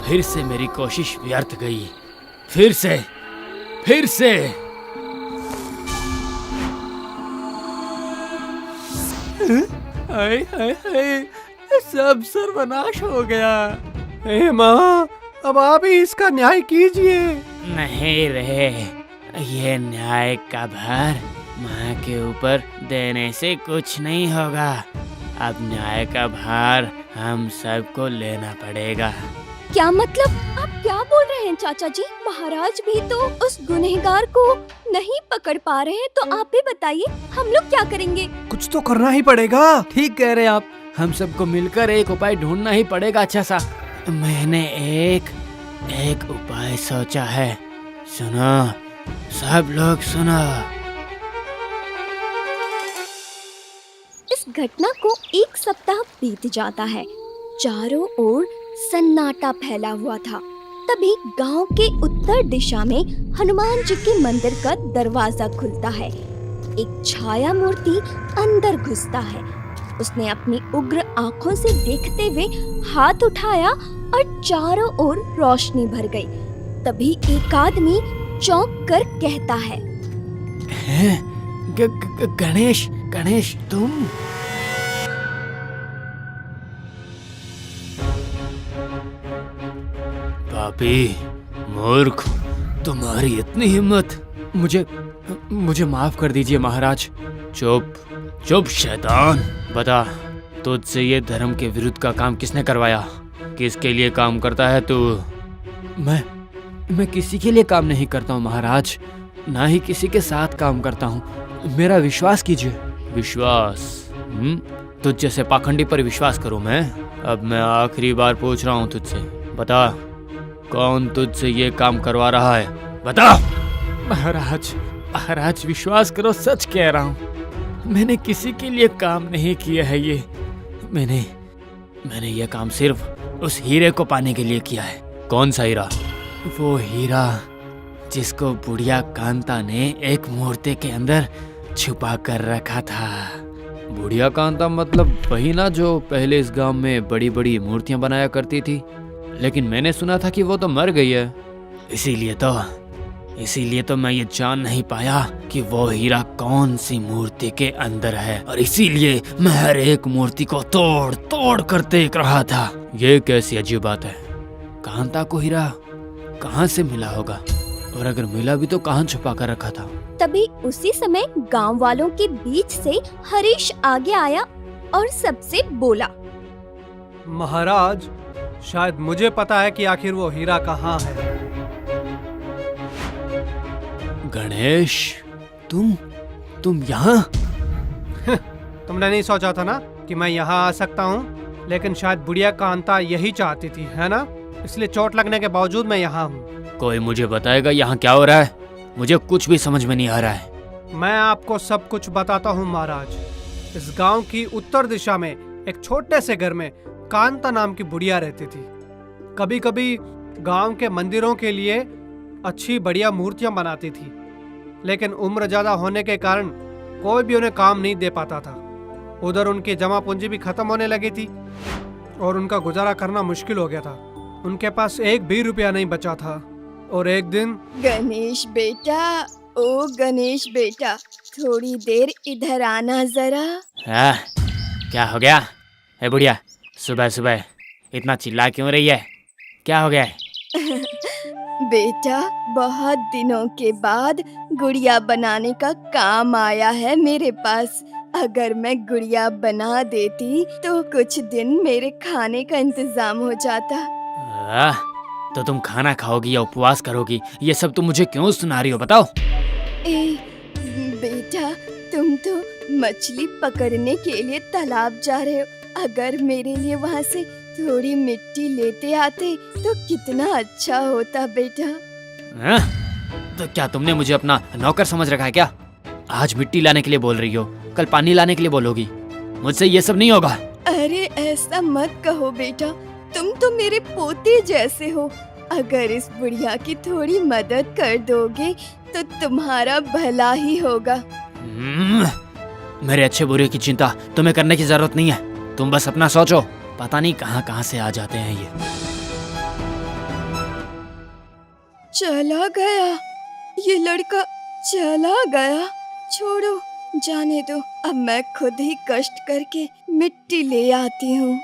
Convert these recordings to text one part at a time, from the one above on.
फिर से मेरी कोशिश व्यर्थ गई। फिर से हाय हाय हाय, सब सर्वनाश हो गया। हे माँ, अब आप ही इसका न्याय कीजिए। नहीं रे, ये न्याय का भार माँ के ऊपर देने से कुछ नहीं होगा। अब न्याय का भार हम सबको लेना पड़ेगा। क्या मतलब? आप क्या बोल रहे हैं चाचा जी? महाराज भी तो उस गुनहगार को नहीं पकड़ पा रहे हैं, तो आप भी बताइए हम लोग क्या करेंगे? कुछ तो करना ही पड़ेगा। ठीक कह रहे आप, हम सबको मिलकर एक उपाय ढूंढना ही पड़ेगा। अच्छा सा, मैंने एक उपाय सोचा है। सुनो, सब लोग सुनो। इस घटना को 1 सप्ताह बीत जाता है। चारों ओर सन्नाटा फैला हुआ था। तभी गांव के उत्तर दिशा में हनुमान जी के मंदिर का दरवाजा खुलता है। एक छाया मूर्ति अंदर घुसता है। उसने अपनी उग्र आंखों से देखते हुए हाथ उठाया और चारों ओर रोशनी भर गई। तभी एक आदमी चौंक कर कहता है, गणेश तुम? पापी, मूर्ख, तुम्हारी इतनी हिम्मत! मुझे माफ कर दीजिए महाराज। चुप शैतान! बता, तुझसे ये धर्म के विरुद्ध का काम किसने करवाया? किसके लिए काम करता है तू? मैं किसी के लिए काम नहीं करता हूँ महाराज, ना ही किसी के साथ काम करता हूँ। मेरा विश्वास कीजिए। विश्वास? तुझ जैसे पाखंडी पर विश्वास करूँ मैं? अब मैं आखिरी बार पूछ रहा हूँ तुझसे, बता, कौन तुझसे ये काम करवा रहा है? बता। महाराज विश्वास करो, सच कह रहा हूँ। मैंने किसी के लिए काम नहीं किया है। ये मैंने ये काम सिर्फ उस हीरे को पाने के लिए किया है। कौन सा हीरा? वो हीरा जिसको बुढ़िया कांता ने एक मूर्ति के अंदर छुपा कर रखा था। बुढ़िया कांता मतलब वही ना जो पहले इस गांव में बड़ी बड़ी मूर्तियां बनाया करती थी? लेकिन मैंने सुना था कि वो तो मर गई है। इसीलिए तो मैं ये जान नहीं पाया कि वो हीरा कौन सी मूर्ति के अंदर है, और इसीलिए मैं हर एक मूर्ति को तोड़ कर देख रहा था। ये कैसी अजीब बात है? कांता को हीरा कहाँ से मिला होगा, और अगर मिला भी तो कहाँ छुपा कर रखा था? तभी उसी समय गांव वालों के बीच से हरीश आगे आया और सबसे बोला, महाराज, शायद मुझे पता है कि आखिर वो हीरा कहाँ है। गणेश, तुम यहाँ? तुमने नहीं सोचा था ना कि मैं यहाँ आ सकता हूँ, लेकिन शायद बुढ़िया कांता यही चाहती थी, है ना? इसलिए चोट लगने के बावजूद मैं यहाँ हूँ। कोई मुझे बताएगा यहाँ क्या हो रहा है? मुझे कुछ भी समझ में नहीं आ रहा है। मैं आपको सब कुछ बताता हूँ महाराज। इस गांव की उत्तर दिशा में एक छोटे से घर में कांता नाम की बुढ़िया रहती थी। कभी कभी गांव के मंदिरों के लिए अच्छी बढ़िया मूर्तियां बनाती थी, लेकिन उम्र ज्यादा होने के कारण कोई भी उन्हें काम नहीं दे पाता था। उधर उनकी जमा पूंजी भी खत्म होने लगी थी और उनका गुजारा करना मुश्किल हो गया था। उनके पास एक भी रुपया नहीं बचा था। और एक दिन, गणेश बेटा, ओ गणेश बेटा, थोड़ी देर इधर आना जरा। क्या हो गया? है बुढ़िया, सुबह सुबह इतना चिल्ला क्यों रही है? क्या हो गया है? बेटा, बहुत दिनों के बाद गुड़िया बनाने का काम आया है मेरे पास। अगर मैं गुड़िया बना देती तो कुछ दिन मेरे खाने का इंतजाम हो जाता। तो तुम खाना खाओगी या उपवास करोगी? ये सब तुम मुझे क्यों सुना रही हो, बताओ? बेटा, तुम तो मछली पकड़ने के लिए तालाब जा रहे हो। अगर मेरे लिए वहाँ से थोड़ी मिट्टी लेते आते तो कितना अच्छा होता बेटा। तो क्या तुमने मुझे अपना नौकर समझ रखा है क्या? आज मिट्टी लाने के लिए बोल रही हो, कल पानी लाने के लिए बोलोगी। मुझसे ये सब नहीं होगा। अरे ऐसा मत कहो बेटा, तुम तो मेरे पोते जैसे हो। अगर इस बुढ़िया की थोड़ी मदद कर दोगे तो तुम्हारा भला ही होगा। मेरे अच्छे बुरे की चिंता तुम्हें करने की जरूरत नहीं है। तुम बस अपना सोचो। पता नहीं कहाँ कहाँ से आ जाते हैं ये। चला गया, ये लड़का चला गया। छोड़ो, जाने दो। अब मैं खुद ही कष्ट करके मिट्टी ले आती हूँ।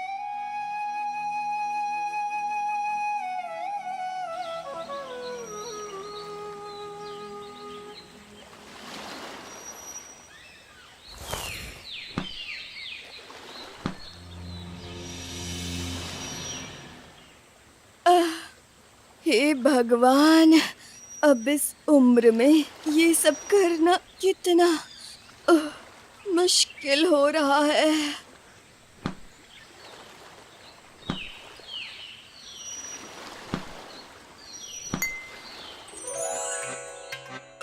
हे भगवान, अब इस उम्र में ये सब करना कितना मुश्किल हो रहा है।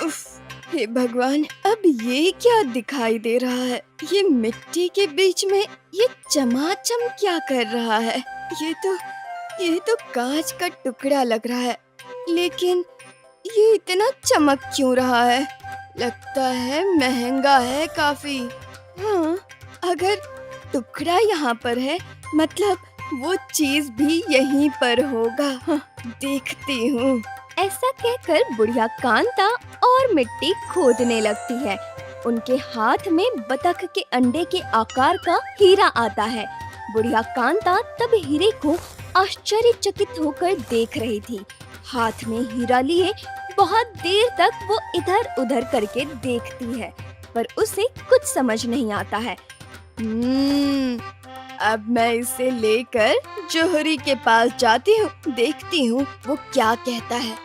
उफ, हे भगवान, अब ये क्या दिखाई दे रहा है? ये मिट्टी के बीच में ये चमाचम क्या कर रहा है? ये तो कांच का टुकड़ा लग रहा है, लेकिन ये इतना चमक क्यों रहा है? लगता है महंगा है काफी। हाँ, अगर टुकड़ा यहाँ पर है, मतलब वो चीज भी यहीं पर होगा। हाँ, देखती हूँ। ऐसा कहकर बुढ़िया कांता और मिट्टी खोदने लगती है। उनके हाथ में बतख के अंडे के आकार का हीरा आता है। बुढ़िया कांता तब हीरे को आश्चर्यचकित होकर देख रही थी। हाथ में हीरा लिए बहुत देर तक वो इधर उधर करके देखती है, पर उसे कुछ समझ नहीं आता है। अब मैं इसे लेकर जौहरी के पास जाती हूँ, देखती हूँ वो क्या कहता है।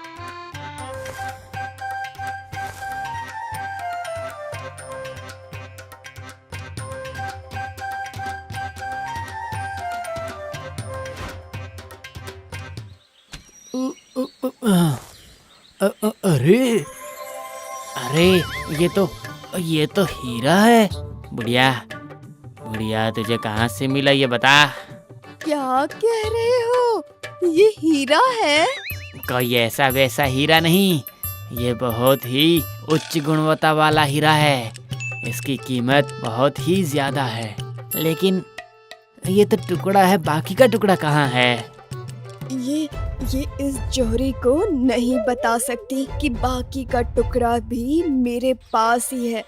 अरे अरे, ये तो हीरा है। बुढ़िया तुझे कहाँ से मिला ये बता। क्या कह रहे हो? ये हीरा है? कोई ऐसा वैसा हीरा नहीं, ये बहुत ही उच्च गुणवत्ता वाला हीरा है। इसकी कीमत बहुत ही ज्यादा है, लेकिन ये तो टुकड़ा है, बाकी का टुकड़ा कहाँ है? ये इस जौहरी को नहीं बता सकती कि बाकी का टुकड़ा भी मेरे पास ही है।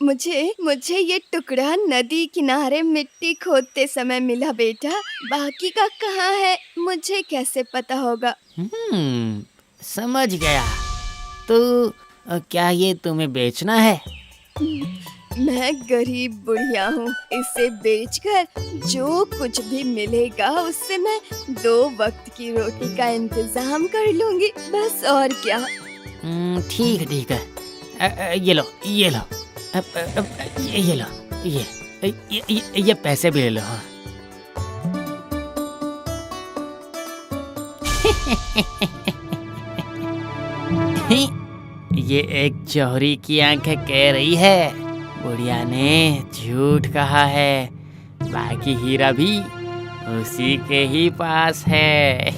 मुझे ये टुकड़ा नदी किनारे मिट्टी खोदते समय मिला बेटा। बाकी का कहाँ है मुझे कैसे पता होगा? समझ गया। तो क्या ये तुम्हें बेचना है? मैं गरीब बुढ़िया हूँ, इसे बेचकर जो कुछ भी मिलेगा उससे मैं 2 वक्त की रोटी का इंतजाम कर लूंगी, बस और क्या। ठीक है। ये लो ये लो, ये पैसे भी ले लो। हाँ। ये एक जौहरी की आंखें कह रही है, बुढ़िया ने झूठ कहा है। बाकी हीरा भी उसी के ही पास है।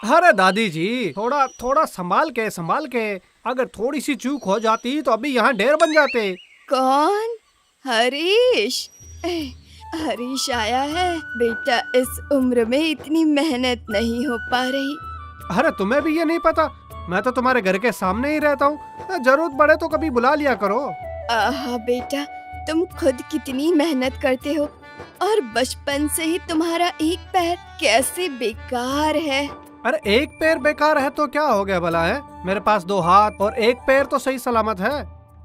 अरे दादी जी, थोड़ा संभाल के। अगर थोड़ी सी चूक हो जाती तो अभी यहाँ ढेर बन जाते। कौन? हरीश? हरीश आया है बेटा। इस उम्र में इतनी मेहनत नहीं हो पा रही। अरे तुम्हें भी ये नहीं पता? मैं तो तुम्हारे घर के सामने ही रहता हूँ, जरूरत पड़े तो कभी बुला लिया करो। आहा बेटा, तुम खुद कितनी मेहनत करते हो और बचपन से ही तुम्हारा एक पैर कैसे बेकार है। अरे एक पैर बेकार है तो क्या हो गया भला है? मेरे पास 2 हाथ और एक पैर तो सही सलामत है।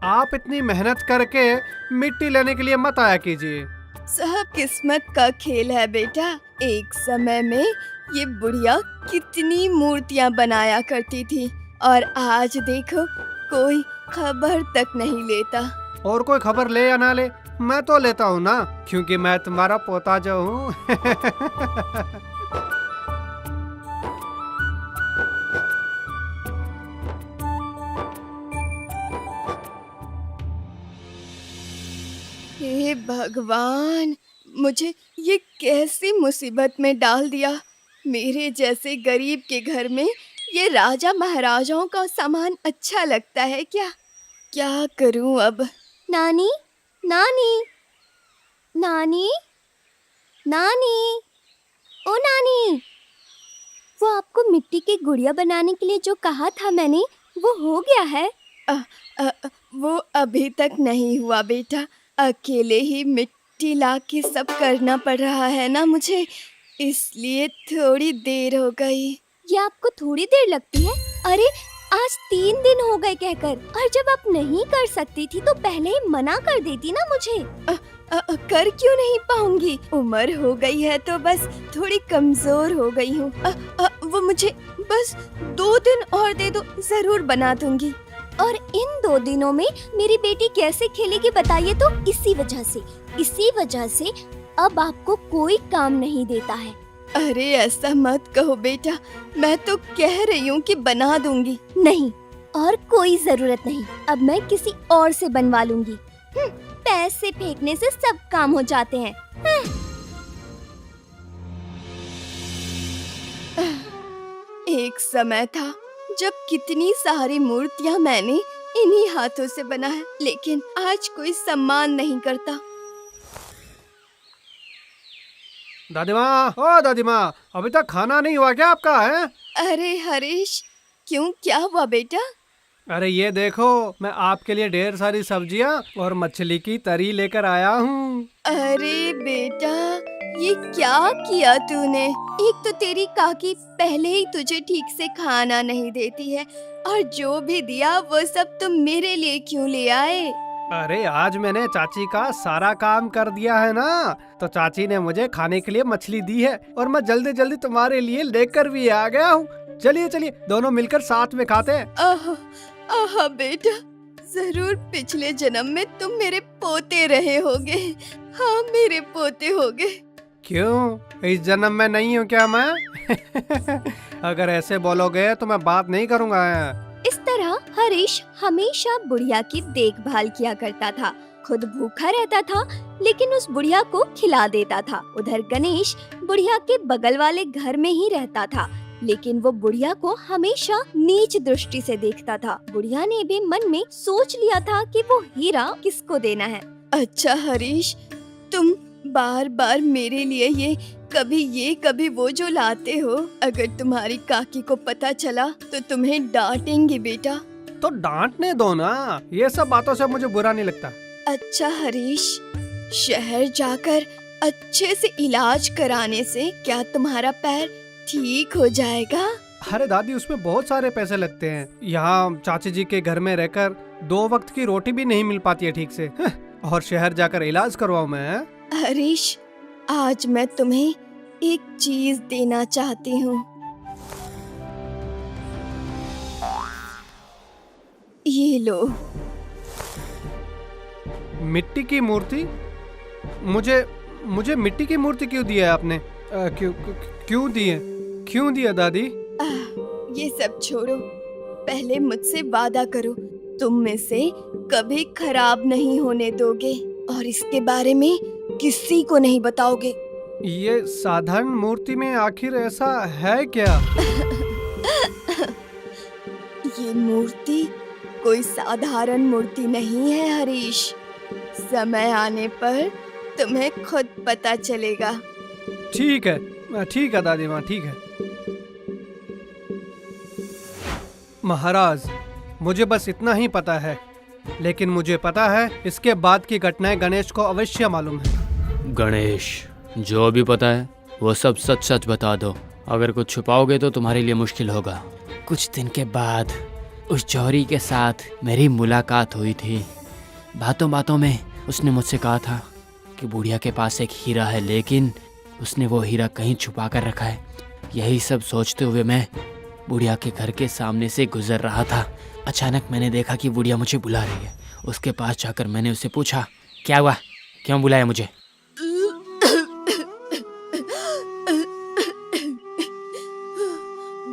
आप इतनी मेहनत करके मिट्टी लेने के लिए मत आया कीजिए। सब किस्मत का खेल है बेटा। एक समय में ये बुढ़िया कितनी मूर्तियाँ बनाया करती थी और आज देखो कोई खबर तक नहीं लेता। और कोई खबर ले या ना ले, मैं तो लेता हूँ ना, क्योंकि मैं तुम्हारा पोता जो हूँ। हे भगवान, मुझे ये कैसी मुसीबत में डाल दिया। मेरे जैसे गरीब के घर में ये राजा महाराजाओं का सामान अच्छा लगता है क्या? क्या करूं अब? नानी, नानी, नानी, नानी, ओ नानी, वो आपको मिट्टी की गुड़िया बनाने के लिए जो कहा था मैंने, वो हो गया है? वो अभी तक नहीं हुआ बेटा। अकेले ही मिट्टी ला के सब करना पड़ रहा है ना मुझे, इसलिए थोड़ी देर हो गई। ये आपको थोड़ी देर लगती है? अरे आज 3 दिन हो गए कहकर, और जब आप नहीं कर सकती थी तो पहले ही मना कर देती ना मुझे। कर क्यों नहीं पाऊंगी? उम्र हो गई है तो बस थोड़ी कमजोर हो गई हूँ। वो मुझे बस 2 दिन और दे दो, जरूर बना दूंगी। और इन 2 दिनों में मेरी बेटी कैसे खेलेगी बताइए तो? इसी वजह से अब आपको कोई काम नहीं देता है। अरे ऐसा मत कहो बेटा, मैं तो कह रही हूँ कि बना दूंगी। नहीं, और कोई जरूरत नहीं, अब मैं किसी और से बनवा लूंगी। पैसे फेंकने से सब काम हो जाते हैं। एक समय था जब कितनी सारी मूर्तियाँ मैंने इन्हीं हाथों से बनाया, लेकिन आज कोई सम्मान नहीं करता। दादी माँ, ओ दादी माँ, अभी तक खाना नहीं हुआ क्या आपका है? अरे हरीश, क्यों, क्या हुआ बेटा? अरे ये देखो, मैं आपके लिए ढेर सारी सब्जियाँ और मछली की तरी लेकर आया हूँ। अरे बेटा, ये क्या किया तूने? एक तो तेरी काकी पहले ही तुझे ठीक से खाना नहीं देती है, और जो भी दिया वो सब तुम मेरे लिए क्यों ले आए? अरे आज मैंने चाची का सारा काम कर दिया है ना, तो चाची ने मुझे खाने के लिए मछली दी है, और मैं जल्दी जल्दी तुम्हारे लिए लेकर भी आ गया हूँ। चलिए चलिए, दोनों मिलकर साथ में खाते हैं। आहा बेटा, जरूर पिछले जन्म में तुम मेरे पोते रहे होगे। हाँ, मेरे पोते होगे। क्यों, इस जन्म में नहीं हूँ क्या मैं? अगर ऐसे बोलोगे तो मैं बात नहीं करूँगा। इस तरह हरीश हमेशा बुढ़िया की देखभाल किया करता था। खुद भूखा रहता था, लेकिन उस बुढ़िया को खिला देता था। उधर गणेश बुढ़िया के बगल वाले घर में ही रहता था, लेकिन वो बुढ़िया को हमेशा नीच दृष्टि से देखता था। बुढ़िया ने भी मन में सोच लिया था कि वो हीरा किसको देना है। अच्छा हरीश, तुम बार बार मेरे लिए कभी वो जो लाते हो, अगर तुम्हारी काकी को पता चला तो तुम्हें डांटेंगी बेटा। तो डांटने दो ना, ये सब बातों से मुझे बुरा नहीं लगता। अच्छा हरीश, शहर जाकर अच्छे से इलाज कराने से क्या तुम्हारा पैर ठीक हो जाएगा? अरे दादी, उसमें बहुत सारे पैसे लगते हैं। यहाँ चाची जी के घर में रहकर 2 वक्त की रोटी भी नहीं मिल पाती है ठीक से, और शहर जाकर इलाज करवाऊं मैं? हरीश, आज मैं तुम्हें एक चीज देना चाहती हूँ। ये लो। मिट्टी की मूर्ति? मुझे मिट्टी की मूर्ति क्यों दी है आपने? क्यों दिया दादी? ये सब छोड़ो, पहले मुझसे वादा करो तुम में से कभी खराब नहीं होने दोगे, और इसके बारे में किसी को नहीं बताओगे। ये साधारण मूर्ति में आखिर ऐसा है क्या? ये मूर्ति कोई साधारण मूर्ति नहीं है हरीश। समय आने पर तुम्हें खुद पता चलेगा। ठीक है दादी माँ, ठीक है। महाराज, मुझे बस इतना ही पता है, लेकिन मुझे पता है इसके बाद की घटनाएं गणेश को अवश्य मालूम है। गणेश, जो भी पता है वो सब सच सच बता दो। अगर कुछ छुपाओगे तो तुम्हारे लिए मुश्किल होगा। कुछ दिन के बाद उस जौहरी के साथ मेरी मुलाकात हुई थी। बातों बातों में उसने मुझसे कहा था कि बुढ़िया के पास एक हीरा है, लेकिन उसने वो हीरा कहीं छुपा कर रखा है। यही सब सोचते हुए मैं बुढ़िया के घर के सामने से गुजर रहा था। अचानक मैंने देखा कि बुढ़िया मुझे बुला रही है। उसके पास जाकर मैंने उससे पूछा, क्या हुआ, क्यों बुलाया मुझे?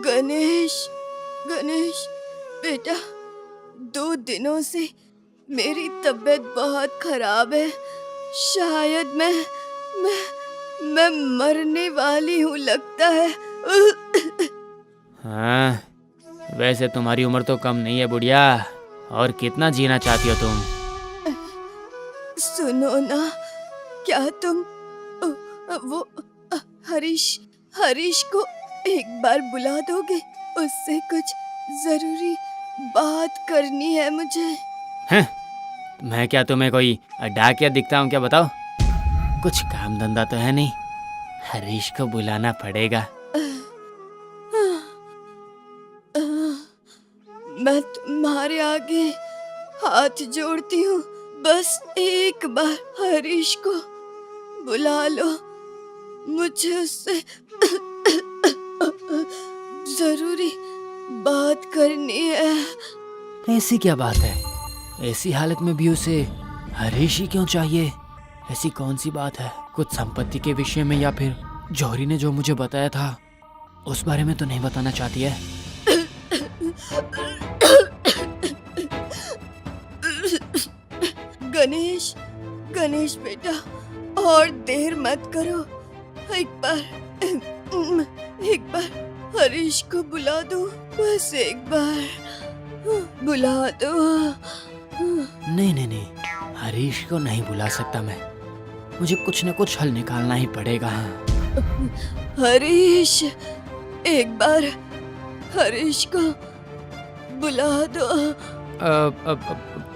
गणेश बेटा, 2 दिनों से मेरी तबीयत बहुत खराब है। शायद मैं मरने वाली हूँ लगता है। हाँ, वैसे तुम्हारी उम्र तो कम नहीं है बुढ़िया। और कितना जीना चाहती हो तुम? सुनो ना, क्या तुम वो हरीश को एक बार बुला दोगे? उससे कुछ जरूरी बात करनी है मुझे। हैं? मैं क्या तुम्हें कोई डाकिया दिखता हूँ क्या? बताओ, कुछ काम धंधा तो है नहीं, हरीश को बुलाना पड़ेगा। मैं तुम्हारे आगे हाथ जोड़ती हूँ, बस एक बार हरीश को बुला लो। मुझे उससे जरूरी बात करनी है। ऐसी क्या बात है? ऐसी हालत में भी उसे हरीश ही क्यों चाहिए? ऐसी कौन सी बात है? कुछ संपत्ति के विषय में, या फिर जौहरी ने जो मुझे बताया था उस बारे में तो नहीं बताना चाहती है? गणेश बेटा, और देर मत करो। एक बार हरीश को बुला दो, बस एक बार बुला दो। नहीं, हरीश को नहीं बुला सकता मैं। मुझे कुछ न कुछ हल निकालना ही पड़ेगा। हरीश, एक बार हरीश को बुला दो।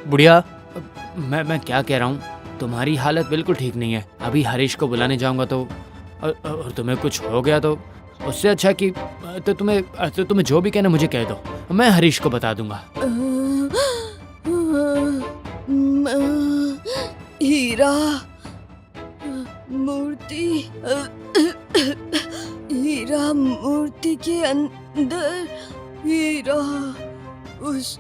बुढ़िया, मैं क्या कह रहा हूँ, तुम्हारी हालत बिल्कुल ठीक नहीं है। अभी हरीश को बुलाने जाऊंगा तो और तुम्हें कुछ हो गया तो उससे अच्छा कि तो तुम्हें जो भी कहना मुझे कह दो, मैं हरीश को बता दूंगा। हीरा मूर्ति के अंदर, हीरा उस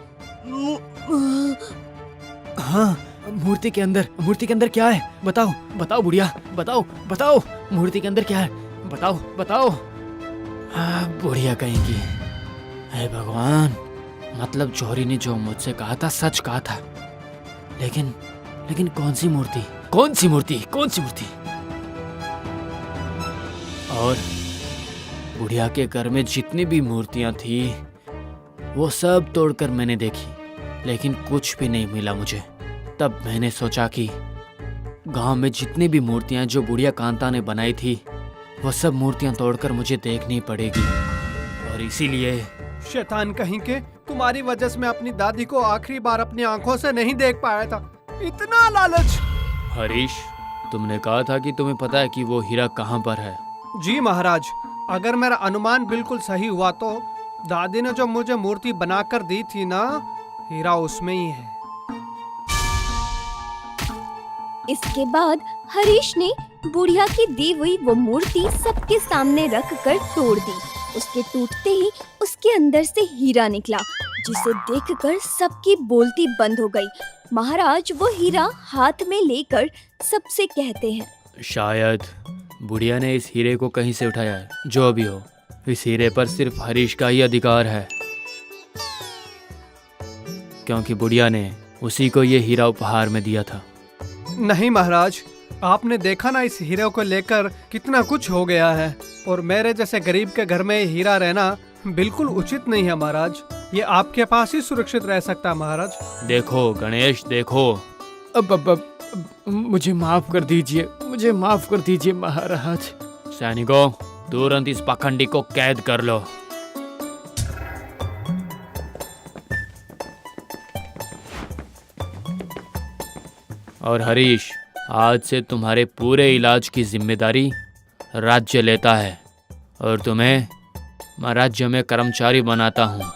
हाँ, मूर्ति के अंदर क्या है? बताओ बुढ़िया, बताओ मूर्ति के अंदर क्या है? बताओ। हाँ, बुढ़िया कहेंगी। हे भगवान, मतलब जौहरी ने जो मुझसे कहा था सच कहा था, लेकिन कौन सी मूर्ति? और बुढ़िया के घर में जितनी भी मूर्तियां थी वो सब तोड़कर मैंने देखी, लेकिन कुछ भी नहीं मिला मुझे। तब मैंने सोचा कि गांव में जितनी भी मूर्तियां जो बुढ़िया कांता ने बनाई थी वो सब मूर्तियां तोड़कर मुझे देखनी पड़ेगी। और इसीलिए शैतान कहीं के, तुम्हारी वजह से मैं अपनी दादी को आखिरी बार अपनी आंखों से नहीं देख पाया था। इतना लालच। हरीश, तुमने कहा था कि तुम्हें पता है कि वो हीरा कहाँ पर है। जी महाराज, अगर मेरा अनुमान बिल्कुल सही हुआ तो दादी ने जो मुझे मूर्ति बनाकर दी थी ना, हीरा उसमें ही है। इसके बाद हरीश ने बुढ़िया की दी हुई वो मूर्ति सबके सामने रख कर तोड़ दी। उसके टूटते ही उसके अंदर से हीरा निकला, जिसे देखकर सबकी बोलती बंद हो गई। महाराज वो हीरा हाथ में लेकर सबसे कहते हैं, शायद बुढ़िया ने इस हीरे को कहीं से उठाया है। जो भी हो, इस हीरे पर सिर्फ हरीश का ही अधिकार है, क्योंकि बुढ़िया ने उसी को ये हीरा उपहार में दिया था। नहीं महाराज, आपने देखा ना इस हीरे को लेकर कितना कुछ हो गया है, और मेरे जैसे गरीब के घर में हीरा रहना बिल्कुल उचित नहीं है महाराज। ये आपके पास ही सुरक्षित रह सकता है महाराज। देखो गणेश, देखो, अब मुझे माफ कर दीजिए महाराज। सैनिकों, तुरंत इस पाखंडी को कैद कर लो। और हरीश, आज से तुम्हारे पूरे इलाज की जिम्मेदारी राज्य लेता है और तुम्हें मैं राज्य में कर्मचारी बनाता हूँ।